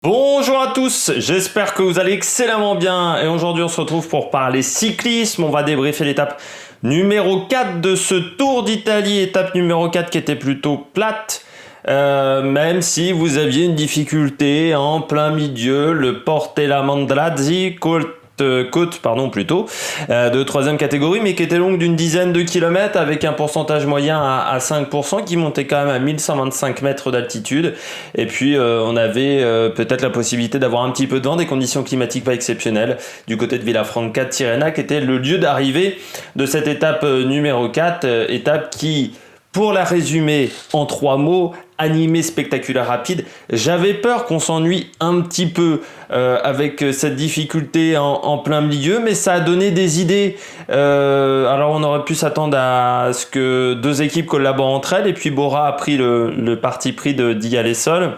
Bonjour à tous, j'espère que vous allez excellemment bien et aujourd'hui on se retrouve pour parler cyclisme, on va débriefer l'étape numéro 4 de ce Tour d'Italie, étape numéro 4 qui était plutôt plate, même si vous aviez une difficulté en plein milieu, le Portella Mandrazzi, côte de troisième catégorie, mais qui était longue d'une dizaine de kilomètres avec un pourcentage moyen à 5% qui montait quand même à 1125 mètres d'altitude. Et puis on avait peut-être la possibilité d'avoir un petit peu de vent, des conditions climatiques pas exceptionnelles du côté de Villafranca de Tirrena qui était le lieu d'arrivée de cette étape numéro 4, étape qui, pour la résumer en 3 mots, animé, spectaculaire, rapide. J'avais peur qu'on s'ennuie un petit peu avec cette difficulté en plein milieu, mais ça a donné des idées. Alors on aurait pu s'attendre à ce que deux équipes collaborent entre elles, et puis Bora a pris le parti pris d'y aller seul.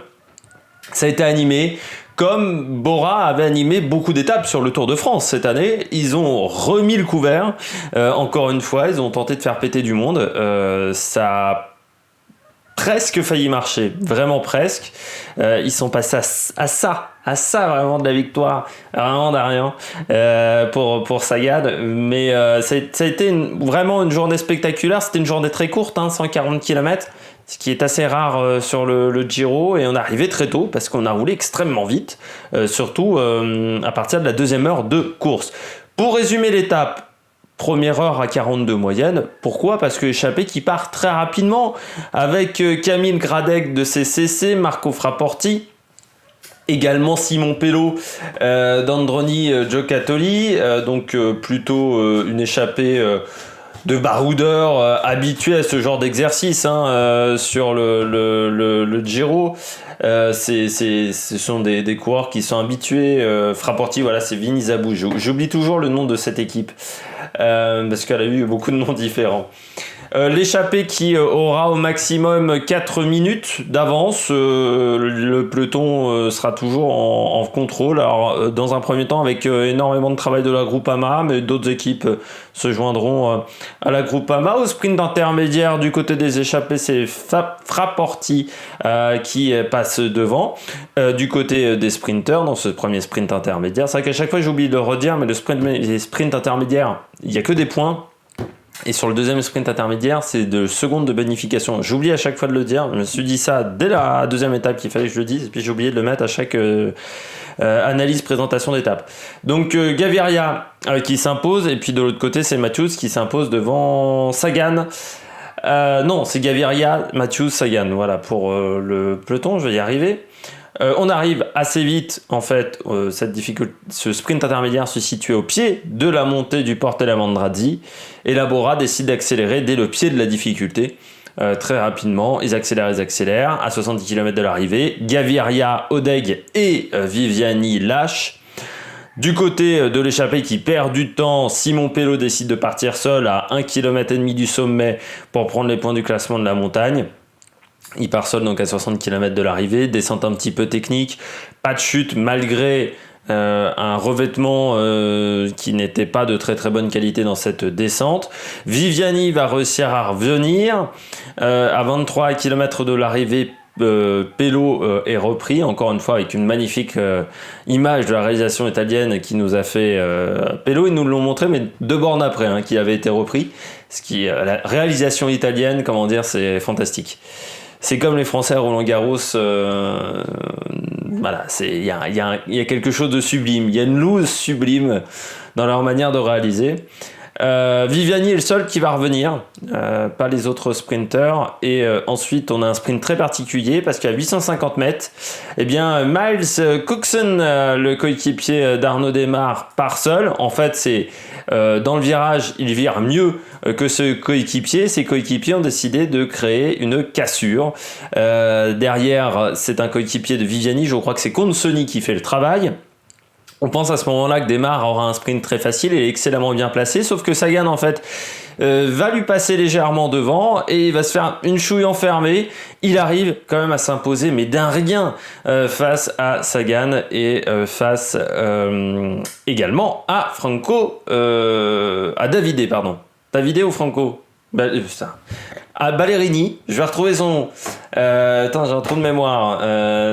Ça a été animé. Comme Bora avait animé beaucoup d'étapes sur le Tour de France cette année, ils ont remis le couvert. Encore une fois, ils ont tenté de faire péter du monde. Ça a presque failli marcher, vraiment presque. Ils sont passés à ça vraiment de la victoire, vraiment d'Arian pour Sagan. Mais ça a été vraiment une journée spectaculaire. C'était une journée très courte, 140 km. Ce qui est assez rare sur le Giro, et on est arrivé très tôt parce qu'on a roulé extrêmement vite, surtout à partir de la deuxième heure de course. Pour résumer l'étape, première heure à 42 moyenne. Pourquoi ? Parce que échappé qui part très rapidement avec Camille Gradec de CCC, Marco Fraporti, également Simon Pello d'Androni Giocattoli, donc plutôt une échappée de baroudeurs habitués à ce genre d'exercice sur le Giro. Ce sont des coureurs qui sont habitués. Fraporti, voilà, c'est Vini Zabou. J'oublie toujours le nom de cette équipe parce qu'elle a eu beaucoup de noms différents. L'échappée qui aura au maximum 4 minutes d'avance. Le peloton sera toujours en contrôle. Alors, dans un premier temps, avec énormément de travail de la Groupama, mais d'autres équipes se joindront à la Groupama. Au sprint intermédiaire, du côté des échappées, c'est Fraporti qui passe devant. Du côté des sprinters, dans ce premier sprint intermédiaire, c'est vrai qu'à chaque fois j'oublie de le redire, mais les sprints intermédiaires, il n'y a que des points. Et sur le deuxième sprint intermédiaire, c'est de secondes de bonification. J'oublie à chaque fois de le dire. Je me suis dit ça dès la deuxième étape qu'il fallait que je le dise. Et puis j'ai oublié de le mettre à chaque analyse, présentation d'étape. Donc Gaviria qui s'impose. Et puis de l'autre côté, c'est Matthews qui s'impose devant Sagan. Non, c'est Gaviria, Matthews, Sagan. Voilà pour le peloton, je vais y arriver. On arrive assez vite, en fait, ce sprint intermédiaire se situait au pied de la montée du Portella Mandrazzi, et la Bora décide d'accélérer dès le pied de la difficulté. Très rapidement, ils accélèrent, à 70 km de l'arrivée. Gaviria, Odeg et Viviani lâchent. Du côté de l'échappée qui perd du temps, Simon Pello décide de partir seul à 1,5 km du sommet pour prendre les points du classement de la montagne. Il part seul donc à 60 km de l'arrivée, descente un petit peu technique, pas de chute malgré un revêtement qui n'était pas de très très bonne qualité dans cette descente. Viviani va réussir à revenir à 23 km de l'arrivée. Pello est repris, encore une fois avec une magnifique image de la réalisation italienne qui nous a fait Pello, ils nous l'ont montré mais 2 bornes après qui avait été repris, la réalisation italienne, comment dire, c'est fantastique. C'est comme les Français à Roland-Garros, voilà, il y a quelque chose de sublime, il y a une loose sublime dans leur manière de réaliser. Viviani est le seul qui va revenir, pas les autres sprinters. Et ensuite, on a un sprint très particulier parce qu'à 850 mètres, eh bien, Miles Cookson, le coéquipier d'Arnaud Démare, part seul. En fait, c'est dans le virage, il vire mieux que ce coéquipier. Ses coéquipiers ont décidé de créer une cassure. Derrière, c'est un coéquipier de Viviani. Je crois que c'est Consoni qui fait le travail. On pense à ce moment-là que Démare aura un sprint très facile et excellemment bien placé, sauf que Sagan en fait va lui passer légèrement devant et il va se faire une chouille enfermée. Il arrive quand même à s'imposer, mais d'un rien face à Sagan et face également à Franco, à Davide, pardon. Davide ou Franco ? À Ballerini, je vais retrouver son nom. Attends, j'ai un trou de mémoire.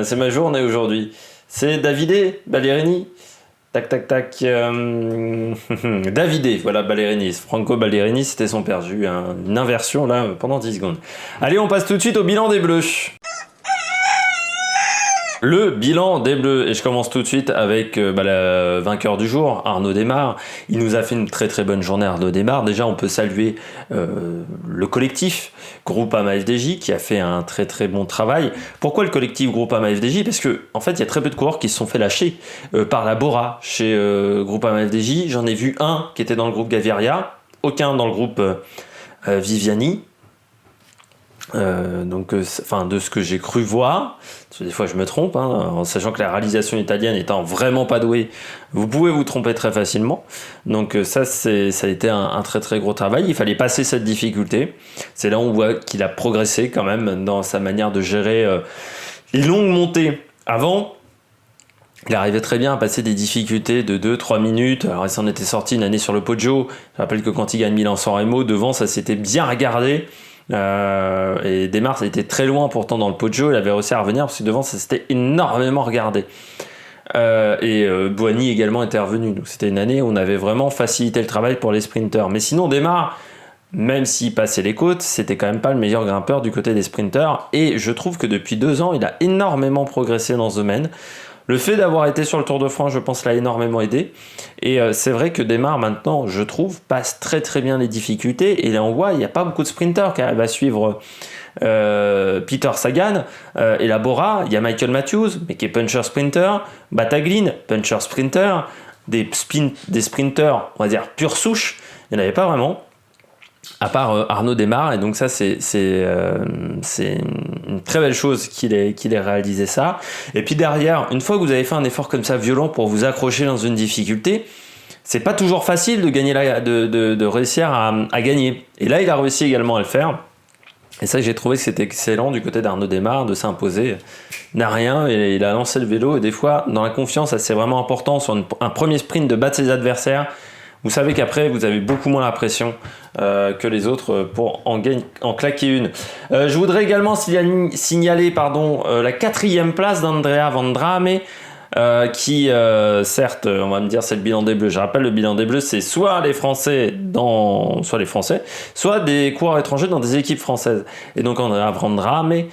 C'est ma journée aujourd'hui. C'est Davide Ballerini. Tac, tac, tac. Davide, voilà, Ballerini. Franco Ballerini, c'était son père. J'ai eu une inversion là pendant 10 secondes. Allez, on passe tout de suite au bilan des Bleus. Le bilan des Bleus, et je commence tout de suite avec le vainqueur du jour, Arnaud Démare. Il nous a fait une très très bonne journée, Arnaud Démare. Déjà, on peut saluer le collectif Groupama FDJ qui a fait un très très bon travail. Pourquoi le collectif Groupama FDJ? Parce que en fait, il y a très peu de coureurs qui se sont fait lâcher par la Bora chez Groupama FDJ. J'en ai vu un qui était dans le groupe Gaviria, aucun dans le groupe Viviani. De ce que j'ai cru voir, parce que des fois je me trompe, en sachant que la réalisation italienne étant vraiment pas douée, vous pouvez vous tromper très facilement. Donc ça a été un très très gros travail. Il fallait passer cette difficulté. C'est là où on voit qu'il a progressé quand même dans sa manière de gérer les longues montées. Avant, il arrivait très bien à passer des difficultés de 2-3 minutes. Alors il s'en était sorti une année sur le Poggio. Je rappelle que quand il gagne Milan-San Remo, devant ça s'était bien regardé. Et Démare était très loin pourtant dans le Poggio, il avait réussi à revenir parce que devant ça s'était énormément regardé. Buoni également était revenu, donc c'était une année où on avait vraiment facilité le travail pour les sprinters. Mais sinon Démare, même s'il passait les côtes, c'était quand même pas le meilleur grimpeur du côté des sprinters, et je trouve que depuis 2 ans il a énormément progressé dans ce domaine. Le fait d'avoir été sur le Tour de France, je pense, l'a énormément aidé. Et c'est vrai que Démare, maintenant, je trouve, passe très très bien les difficultés. Et là, on voit, il n'y a pas beaucoup de sprinters qui arrivent à suivre Peter Sagan et la Bora. Il y a Michael Matthews, mais qui est puncher sprinter. Battaglin, puncher sprinter. Des sprinters, on va dire, pure souche. Il n'y en avait pas vraiment. À part Arnaud Démare, et donc ça c'est une très belle chose qu'il ait réalisé ça. Et puis derrière, une fois que vous avez fait un effort comme ça violent pour vous accrocher dans une difficulté, c'est pas toujours facile de gagner de réussir à gagner. Et là, il a réussi également à le faire. Et ça, j'ai trouvé que c'était excellent du côté d'Arnaud Démare de s'imposer. N'a rien, et il a lancé le vélo. Et des fois, dans la confiance, ça c'est vraiment important sur un premier sprint de battre ses adversaires. Vous savez qu'après, vous avez beaucoup moins la pression que les autres pour en claquer une. Je voudrais également signaler la 4e place d'Andrea Vendrame, qui, certes, on va me dire c'est le bilan des Bleus. Je rappelle, le bilan des Bleus, c'est soit les Français, soit des coureurs étrangers dans des équipes françaises. Et donc Andrea Vendrame,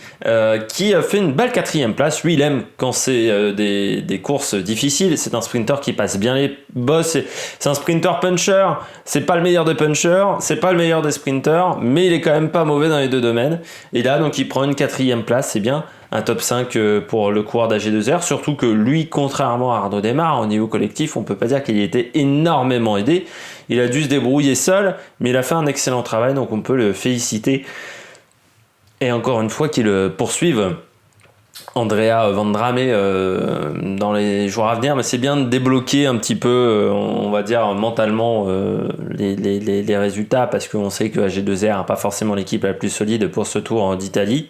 qui a fait une belle 4e place. Lui, il aime quand c'est des courses difficiles. C'est un sprinter qui passe bien les bosses. C'est un sprinter puncher. C'est pas le meilleur des punchers, c'est pas le meilleur des sprinters, mais il est quand même pas mauvais dans les deux domaines. Et là, donc, il prend une 4e place. C'est bien. Un top 5 pour le coureur d'AG2R, surtout que lui, contrairement à Arnaud Démare, au niveau collectif, on peut pas dire qu'il ait été énormément aidé. Il a dû se débrouiller seul, mais il a fait un excellent travail, donc on peut le féliciter. Et encore une fois, qu'il poursuive Andrea Vendrame dans les jours à venir, mais c'est bien de débloquer un petit peu, on va dire mentalement, les résultats, parce qu'on sait que AG2R n'a pas forcément l'équipe la plus solide pour ce Tour d'Italie.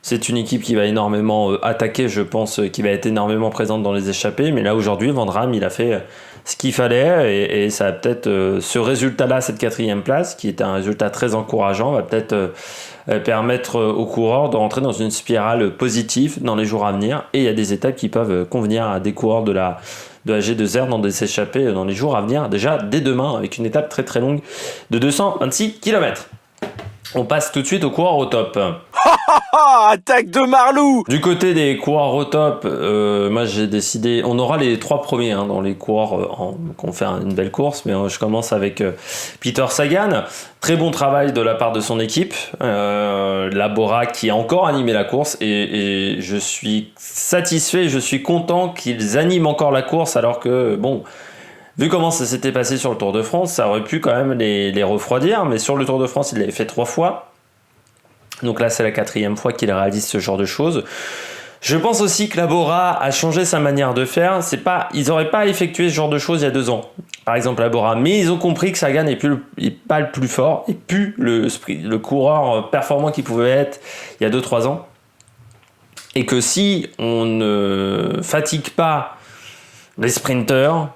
C'est une équipe qui va énormément attaquer, je pense, qui va être énormément présente dans les échappées. Mais là, aujourd'hui, Vendrame, il a fait ce qu'il fallait. Et ça a peut-être, ce résultat-là, cette 4e place, qui est un résultat très encourageant, va peut-être permettre aux coureurs de rentrer dans une spirale positive dans les jours à venir. Et il y a des étapes qui peuvent convenir à des coureurs de la G2R dans des échappées dans les jours à venir. Déjà, dès demain, avec une étape très très longue de 226 km. On passe tout de suite aux coureurs au top. Attaque de Marlou! Du côté des coureurs au top, moi j'ai décidé, on aura les 3 premiers dans les coureurs qui ont fait une belle course, mais je commence avec Peter Sagan. Très bon travail de la part de son équipe, la Bora qui a encore animé la course, et je suis satisfait, je suis content qu'ils animent encore la course, alors que bon, vu comment ça s'était passé sur le Tour de France, ça aurait pu quand même les refroidir, mais sur le Tour de France, il l'avait fait 3 fois. Donc là, c'est la 4e fois qu'il réalise ce genre de choses. Je pense aussi que la Bora a changé sa manière de faire. Ils n'auraient pas effectué ce genre de choses il y a 2 ans. Par exemple, la Bora. Mais ils ont compris que Sagan n'est pas le plus fort, et plus le coureur performant qu'il pouvait être il y a 2-3 ans. Et que si on ne fatigue pas les sprinters,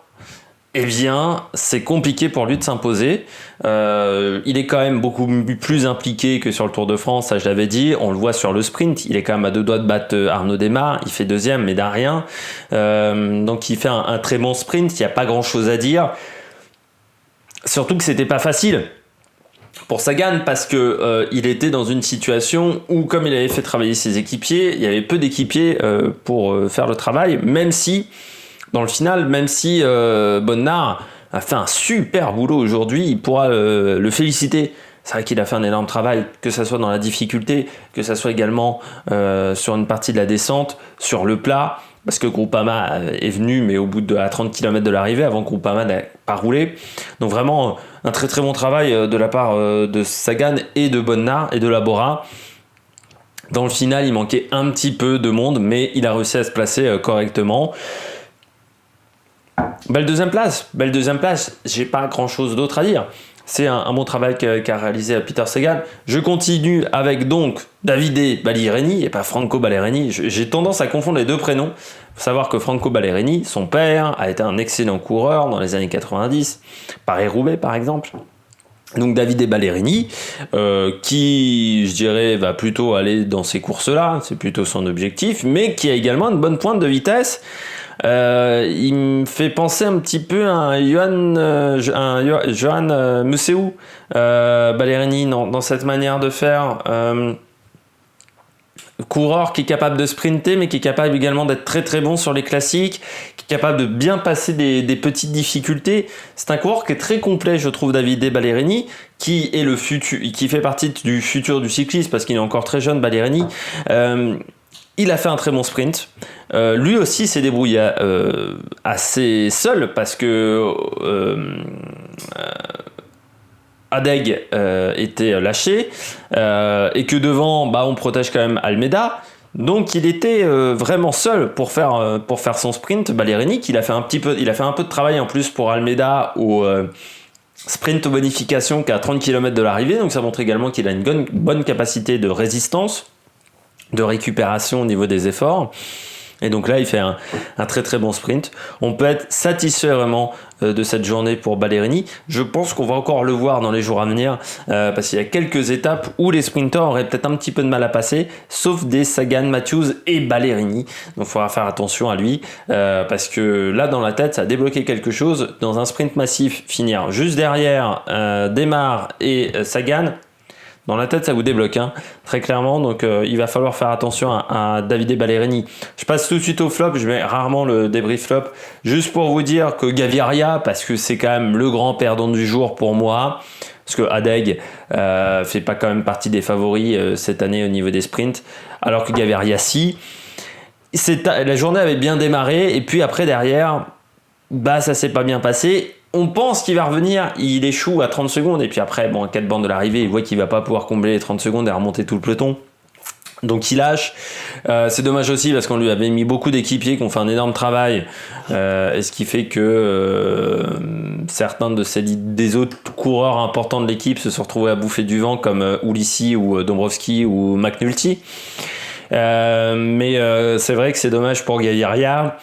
eh bien, c'est compliqué pour lui de s'imposer. Il est quand même beaucoup plus impliqué que sur le Tour de France, ça je l'avais dit. On le voit sur le sprint, il est quand même à 2 doigts de battre Arnaud Démare. Il fait 2e, mais d'un rien. Donc il fait un très bon sprint, il n'y a pas grand-chose à dire. Surtout que c'était pas facile pour Sagan parce que il était dans une situation où, comme il avait fait travailler ses équipiers, il y avait peu d'équipiers pour faire le travail, même si dans le final, même si Bonnard a fait un super boulot aujourd'hui, il pourra le féliciter. C'est vrai qu'il a fait un énorme travail, que ce soit dans la difficulté, que ce soit également sur une partie de la descente, sur le plat, parce que Groupama est venu, mais au bout à 30 km de l'arrivée, avant que Groupama n'ait pas roulé. Donc vraiment, un très très bon travail de la part de Sagan et de Bonnard et de Labora. Dans le final, il manquait un petit peu de monde, mais il a réussi à se placer correctement. Belle deuxième place, j'ai pas grand chose d'autre à dire. C'est un bon travail qu'a réalisé Peter Sagan. Je continue avec donc Davide Ballerini et pas Franco Ballerini. J'ai tendance à confondre les deux prénoms. Il faut savoir que Franco Ballerini, son père, a été un excellent coureur dans les années 90, Paris-Roubaix par exemple. Donc Davide Ballerini, qui, je dirais, va plutôt aller dans ces courses-là, c'est plutôt son objectif, mais qui a également une bonne pointe de vitesse. Il me fait penser un petit peu à un Johan Museeuw, Ballerini, dans cette manière de faire. Coureur qui est capable de sprinter, mais qui est capable également d'être très très bon sur les classiques, qui est capable de bien passer des petites difficultés. C'est un coureur qui est très complet, je trouve, Davide Ballerini, qui est le futur, qui fait partie du futur du cyclisme parce qu'il est encore très jeune, Ballerini. Il a fait un très bon sprint. Lui aussi s'est débrouillé assez seul parce que Adeg était lâché et que devant, on protège quand même Almeida. Donc il était vraiment seul pour faire son sprint. Ballerini, il a fait un peu de travail en plus pour Almeida au sprint bonification qu'à 30 km de l'arrivée. Donc ça montre également qu'il a une bonne capacité de résistance, de récupération au niveau des efforts. Et donc là, il fait un très très bon sprint. On peut être satisfait vraiment de cette journée pour Ballerini. Je pense qu'on va encore le voir dans les jours à venir parce qu'il y a quelques étapes où les sprinteurs auraient peut-être un petit peu de mal à passer, sauf des Sagan, Matthews et Ballerini. Donc il faudra faire attention à lui parce que là, dans la tête, ça a débloqué quelque chose. Dans un sprint massif, finir juste derrière Démare et Sagan, dans la tête, ça vous débloque, très clairement. Donc, il va falloir faire attention à Davide Ballerini. Je passe tout de suite au flop. Je mets rarement le débrief flop. Juste pour vous dire que Gaviria, parce que c'est quand même le grand perdant du jour pour moi, parce que Adeg fait pas quand même partie des favoris cette année au niveau des sprints, alors que Gaviria, si. La journée avait bien démarré, et puis après, derrière, ça s'est pas bien passé. On pense qu'il va revenir, il échoue à 30 secondes, et puis après, à 4 bandes de l'arrivée, il voit qu'il va pas pouvoir combler les 30 secondes et remonter tout le peloton. Donc il lâche. C'est dommage aussi parce qu'on lui avait mis beaucoup d'équipiers qui ont fait un énorme travail, et ce qui fait que certains des autres coureurs importants de l'équipe se sont retrouvés à bouffer du vent, comme Ulissi ou Dombrowski ou McNulty. Mais c'est vrai que c'est dommage pour Gaviria.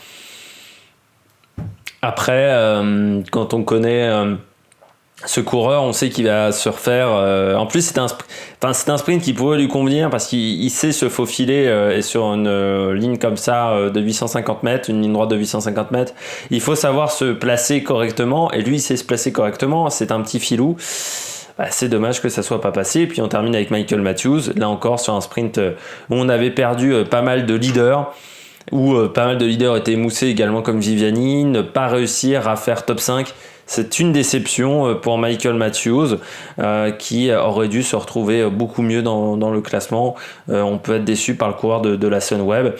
Après, quand on connaît ce coureur, on sait qu'il va se refaire. En plus, c'était un sprint qui pourrait lui convenir parce qu'il sait se faufiler et sur une ligne comme ça de 850 mètres, une ligne droite de 850 mètres, il faut savoir se placer correctement. Et lui, il sait se placer correctement. C'est un petit filou. C'est dommage que ça soit pas passé. Et puis on termine avec Michael Matthews. Là encore, sur un sprint où on avait perdu pas mal de leaders. Où pas mal de leaders étaient émoussés également comme Viviani, ne pas réussir à faire top 5, c'est une déception pour Michael Matthews qui aurait dû se retrouver beaucoup mieux dans le classement. On peut être déçu par le coureur de la Sunweb.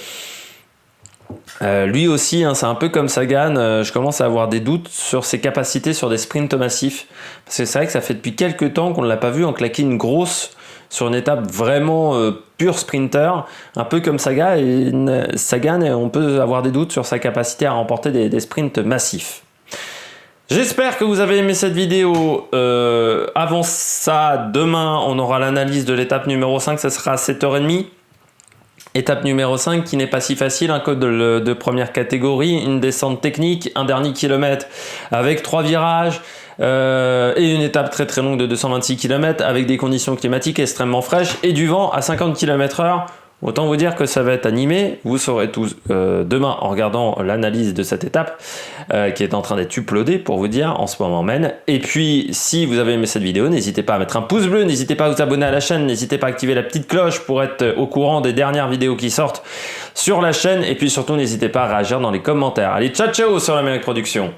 Lui aussi, c'est un peu comme Sagan, je commence à avoir des doutes sur ses capacités sur des sprints massifs, parce que c'est vrai que ça fait depuis quelques temps qu'on ne l'a pas vu en claquer une grosse sur une étape vraiment pure sprinter, un peu comme Sagan, et on peut avoir des doutes sur sa capacité à remporter des sprints massifs. J'espère que vous avez aimé cette vidéo. Avant ça, demain, on aura l'analyse de l'étape numéro 5, ça sera à 7h30. Étape numéro 5 qui n'est pas si facile, un code de première catégorie, une descente technique, un dernier kilomètre avec 3 virages et une étape très très longue de 226 km avec des conditions climatiques extrêmement fraîches et du vent à 50 km/h. Autant vous dire que ça va être animé, vous saurez tous demain en regardant l'analyse de cette étape qui est en train d'être uploadée pour vous dire en ce moment même. Et puis si vous avez aimé cette vidéo, n'hésitez pas à mettre un pouce bleu, n'hésitez pas à vous abonner à la chaîne, n'hésitez pas à activer la petite cloche pour être au courant des dernières vidéos qui sortent sur la chaîne et puis surtout n'hésitez pas à réagir dans les commentaires. Allez, ciao ciao sur l'Amérique Production.